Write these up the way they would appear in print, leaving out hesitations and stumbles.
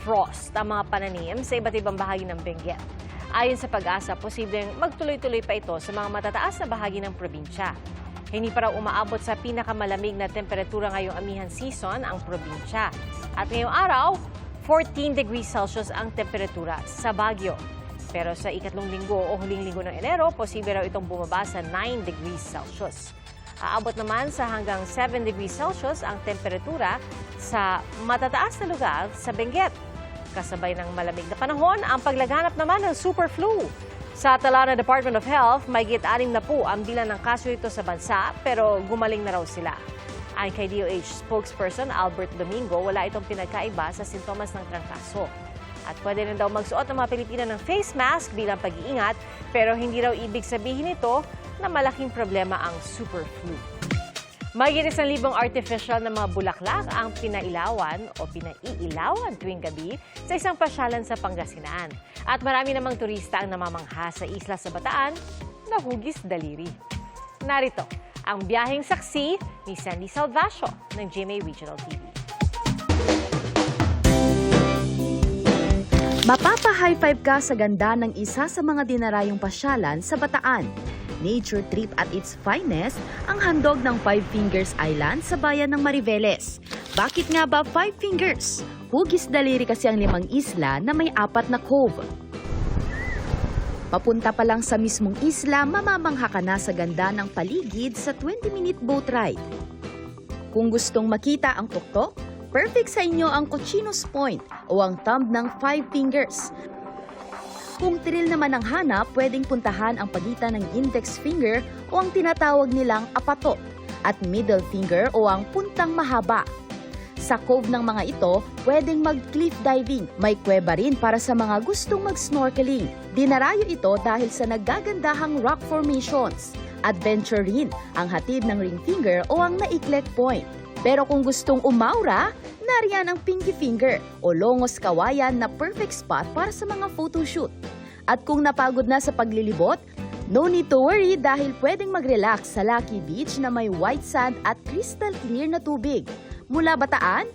frost ang mga pananim sa iba't ibang bahagi ng Benguet. Ayon sa Pag-asa, posibleng magtuloy-tuloy pa ito sa mga matataas na bahagi ng probinsya. Hindi pa raw umaabot sa pinakamalamig na temperatura ngayong amihan season ang probinsya. At ngayong araw, 14 degrees Celsius ang temperatura sa Baguio. Pero sa ikatlong linggo o huling linggo ng Enero, posible raw itong bumaba sa 9 degrees Celsius. Aabot naman sa hanggang 7 degrees Celsius ang temperatura sa matataas na lugar sa Benguet. Kasabay ng malamig na panahon, ang paglaganap naman ng super flu. Sa tala ng Department of Health, may git-anim na po ang bilang ng kaso ito sa bansa, pero gumaling na raw sila. Ayon kay DOH spokesperson Albert Domingo, wala itong pinagkaiba sa sintomas ng trangkaso. At pwede rin daw magsuot ng mga Pilipino ng face mask bilang pag-iingat, pero hindi raw ibig sabihin ito na malaking problema ang super flu. Mahigit 1,000 artificial na mga bulaklak ang pinailawan o pinaiilawan tuwing gabi sa isang pasyalan sa Pangasinan. At marami namang turista ang namamangha sa isla sa Bataan na hugis daliri. Narito ang biyaheng saksi ni Sandy Salvacio ng GMA Regional TV. Mapapa-high five ka sa ganda ng isa sa mga dinarayong pasyalan sa Bataan. Nature trip at its finest, ang handog ng Five Fingers Island sa bayan ng Mariveles. Bakit nga ba Five Fingers? Hugis daliri kasi ang 5 isla na may 4 na cove. Papunta pa lang sa mismong isla, mamamangha ka na sa ganda ng paligid sa 20-minute boat ride. Kung gustong makita ang tuktok, perfect sa inyo ang Cochinos Point o ang thumb ng Five Fingers. Kung thrill naman ang hanap, pwedeng puntahan ang pagitan ng index finger o ang tinatawag nilang apatot at middle finger o ang puntang mahaba. Sa cove ng mga ito, pwedeng mag-cliff diving. May kuweba rin para sa mga gustong mag-snorkeling. Dinarayo ito dahil sa naggagandahang rock formations. Adventure rin ang hatid ng ring finger o ang naiklek point. Pero kung gustong umaura, nariyan ang pinky finger o longos kawayan na perfect spot para sa mga photoshoot. At kung napagod na sa paglilibot, no need to worry dahil pwedeng mag-relax sa Lucky Beach na may white sand at crystal clear na tubig. Mula Bataan,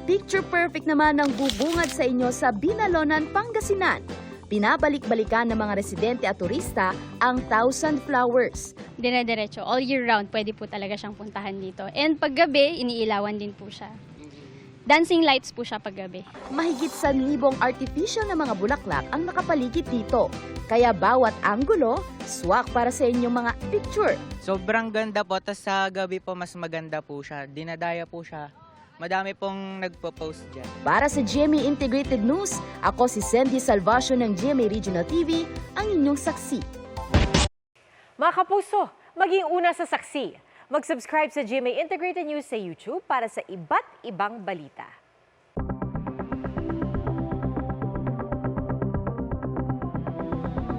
picture perfect naman ang bubungad sa inyo sa Binalonan, Pangasinan. Pinabalik-balikan ng mga residente at turista ang Thousand Flowers. Dire-diretso, all year round, pwede po talaga siyang puntahan dito. And paggabi, iniilawan din po siya. Dancing lights po siya paggabi. Mahigit 1,000 artificial na mga bulaklak ang nakapaligid dito. Kaya bawat anggulo, swak para sa inyong mga picture. Sobrang ganda po, tas sa gabi po mas maganda po siya. Dinadaya po siya. Madami pong nagpo-post dyan. Para sa GMA Integrated News, ako si Sandy Salvacio ng GMA Regional TV, ang inyong saksi. Mga kapuso, maging una sa saksi. Mag-subscribe sa GMA Integrated News sa YouTube para sa iba't ibang balita.